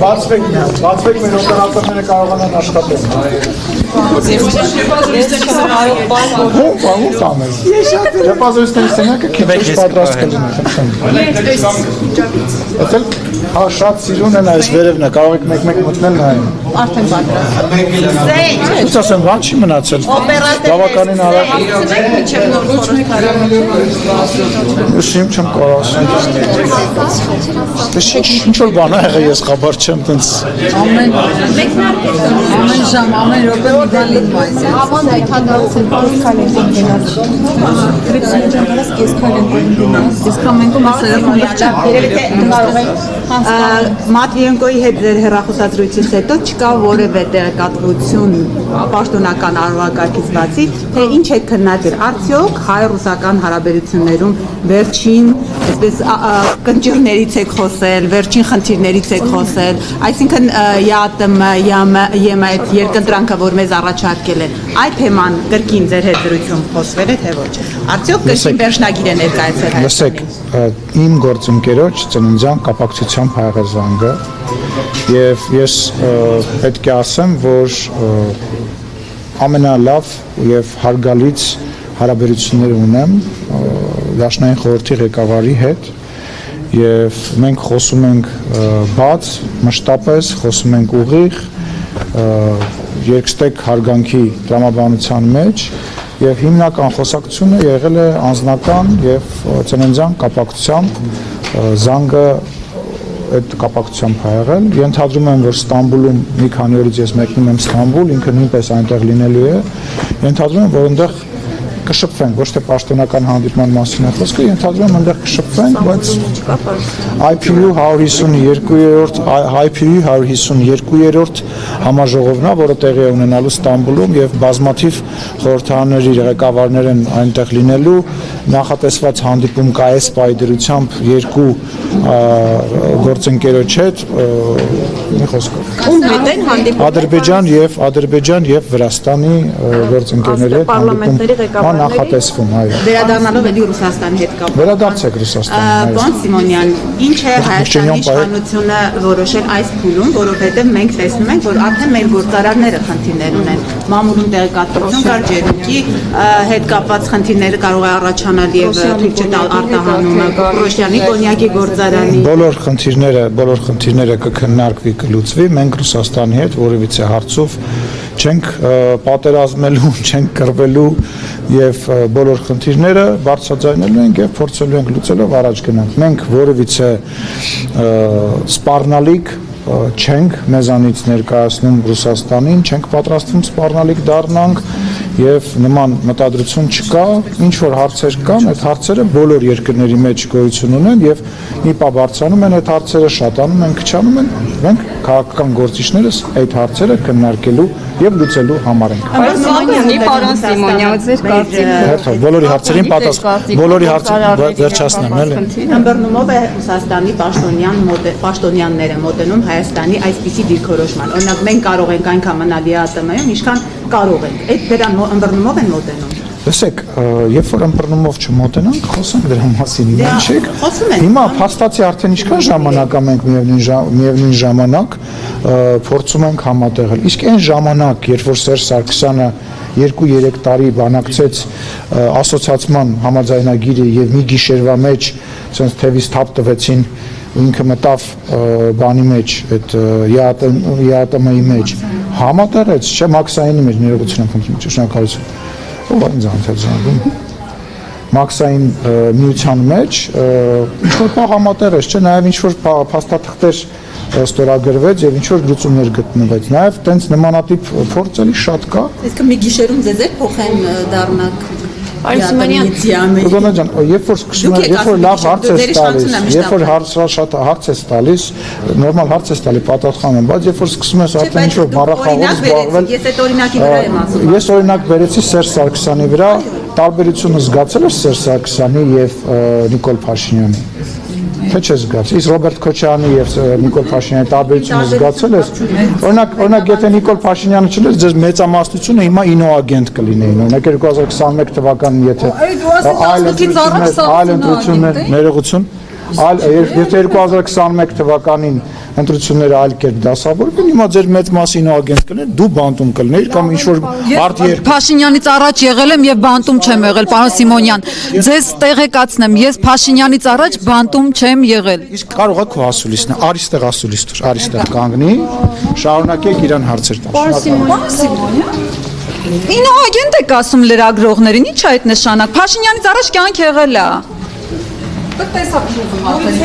Բացվեք մեր օտարակները կարողանան աշխատել։ Դեպազույցների սենյակը քիչ պատրաստ կլինի։ Հա շատ սիրուն են այս վերևն է, կարող եք մեկ-մեկ մտնել նայեն։ Արդեն պատրաստ։ Ինչ ասեմ, բան չի մնացել։ Բավականին արագ։ Ուսիմ չեմ կարող ասել։ Ինչ որ բան է եղել, ես խաբար չեմ տենց։ Ամեն ժամ, ամեն րոպե մի բան լինում այս։ Aman aytadasın, kalendin genel. Kripsini canlarız, kes kalendin genel. Իսկ ամենքում ասել Մատվիենկոյի հետ ձեր հեռախոսազրույցից հետո չկա որևէ տեղեկատվություն պաշտոնական արարողակարգից բացի, թե ինչ է քննարկել արդյոք հայ-ռուսական հարաբերություններում վերջին, այսպես կնճիռներից եք խոսել, վերջին խնդիրներից եք խոսել, այսինքն ԵԱՏՄ-ԵՄ այդ երկընտրանքը, որ մեզ առաջարկել են, այդ թեման կրկին ձեր հետ զրույցում խոսվել է, թե ոչ։ Արդյոք կրկին վերջնագիր է ներկայացել հայ։ Լսեք, իմ գործընկերոջ ծննդյան կապակցությամբ հայ զանգը եւ ես պետք է ասեմ, որ ամենալավ եւ հարգալից հարաբերություններ ունեմ Դաշնային խորհրդի ղեկավարի հետ եւ մենք խոսում ենք բաց, մշտապես խոսում ենք ուղիղ, երկստեք հարգանքի տրամաբանության մեջ եւ հիմնական խոսակցությունը եղել է անձնական եւ ծննդյան կապակցությամբ զանգը այդ կապակցությամբ ա եղել։ Ենթադրում եմ, որ Ստամբուլում մի քանի օրից ես մեկնում եմ Ստամբուլ, ինքը նույնպես այնտեղ լինելու է։ Ենթադրում եմ, որ այնտեղ կշփվենք, ոչ թե պաշտոնական հանդիպման մասին է խոսքը, ենթադրում եմ այնտեղ կշփվենք, բայց IPU 152-րդ համաժողովն է, որը տեղի է ունենալու Ստամբուլում եւ բազմաթիվ խորհրդարանների ղեկավարներ են այնտեղ լինելու, նախատեսված հանդիպում կա այս պայդրությամբ երկու գործընկերոջ հետ, մի խոսքով։ Ում հետ են հանդիպում։ Ադրբեջան եւ Վրաստանի գործընկերների հետ հանդիպում նախատեսվում, այո։ Վերադառնալով էլի Ռուսաստանի հետ կապ։ Վերադարձեք Ռուսաստանին։ Պարոն Սիմոնյան, ինչ է Հայաստանի իշխանությունը որոշել այս փուլում, որովհետեւ մենք տեսնում ենք, որ արդեն մեր գործարարները խնդիրներ ունեն։ Մամուլում տեղեկատվություն կար, ջերմուկի հետ կապված խնդիրները կարող է առաջանալ եւ թույլ չտալ արտահանումը, Պրոշյանի կոնյակի գործարանի։ Բոլոր խնդիրները կքննարկվի, կլուծվի, մենք Ռուսաստանի հետ որևիցե հարցով չենք պատերազմելու, չենք կռվելու եւ բոլոր խնդիրները բարձրաձայնելու ենք եւ փորձելու ենք լուծելով առաջ գնանք։ Մենք որևիցե սպառնալիք չենք մեզանից ներկայացնում Ռուսաստանին, չենք պատրաստվում սպառնալիք դառնանք եւ նման մտադրություն չկա, ինչ որ հարցեր կան, այդ հարցերը բոլոր երկրների մեջ գոյություն ունեն եւ մի պա բարձրանում են այդ հարցերը, շատանում են, քչանում են, մենք քաղաքական գործիչներս այդ հարցերը քննարկելու եւ լուծելու համար ենք։ Պարոն Սիմոնյան, ձեր կարծիքով բոլորի հարցերին պատասխան, բոլորի հարցերը վերջացնեմ, էլի։ Ըմբռնումով է Ռուսաստանի պաշտոնյանները մոտենում Հայաստանի այսպիսի դիրքորոշման։ Օրինակ մենք կարող ենք այնքան մնալ ԵԱՏՄ-ում, ինչքան կարող ենք։ Այդ դրան ըմբռնումով են մոտենում։ Լսեք, երբ որ ըմբռնումով չմոտենանք, խոսենք դրա մասին, ինչեք։ Խոսում են։ Հիմա փաստացի արդեն ինչքան ժամանակ է մենք միևնույն ժամանակ փորձում ենք համատեղել։ Իսկ այն ժամանակ, երբ որ Սերժ Սարգսյանը 2-3 տարի բանակցեց ասոցիացիան համաձայնագիրը եւ մի գիշերվա մեջ ասենց թևից թափ տվեցին, ինքը մտավ բանի մեջ, այդ ԵԱՏՄ-ի մեջ, համատեղեց, չէ, Մաքսայինի մեջ ներողություն եմ խնդրում, շնորհակալություն։ Ով ինձ անցել զանգում։ Մաքսային միության մեջ ինչ-որ բան համատեղեց, չէ, նաև ինչ-որ փաստաթղթեր ստորագրվեց եւ ինչ-որ լուծումներ գտնվեց։ Նաև տենց նմանատիպ փորձ էլի շատ կա։ Իսկ մի գիշերում ձեզ էլ փոխեն դառնակ։ Ջան, երբ որ սկսում եք, երբ որ լավ հարց ես տալիս, երբ որ շատ հարց ես տալիս, նորմալ հարց ես տալի, պատասխանում եմ, բայց երբ որ սկսում ես արդեն ինչ-որ բառախաղով զբաղվել, ես այդ օրինակի վրա եմ ասում։ Ես օրինակ բերեցի Սերժ Սարգսյանի վրա, տարբերությունը զգացել ես Սերժ Սարգսյանի եւ Նիկոլ Փաշինյանի։ Թե չես զգացել։ Իսկ Ռոբերտ Քոչարյանի եւ Նիկոլ Փաշինյանի տարբերությունը զգացել ես։ Օրինակ, եթե Նիկոլ Փաշինյանը չլեր, ձեզ մեծամասնությունը հիմա ինոագենտ կլինեին։ Օրինակ 2021 թվականին եթե այլ ընտրություններ, ներողություն, եթե 2021 թվականին ընտրությունները այլ կերպ դասավորվեն, հիմա ձեր մեծ մասին ագենտ կլներ, դու բանտում կլներ կամ ինչ-որ արդ երկու։ Փաշինյանից առաջ եղել եմ եւ բանտում չեմ եղել, պարոն Սիմոնյան։ Ձեզ տեղեկացնեմ, ես Փաշինյանից առաջ բանտում չեմ եղել։ Իսկ կարող է քո ասուլիսն, արիստեղ ասուլիս դուր, արիստեղ կանգնի, շարունակեք իրան հարցեր տալ։ Պարոն Սիմոնյան։ Ինոագենտ եք ասում լրագրողներին, ի՞նչ է այդ նշանակ։ Փաշինյանից առաջ կյանք եղել է։ Պետք է սա փոխում արդեն։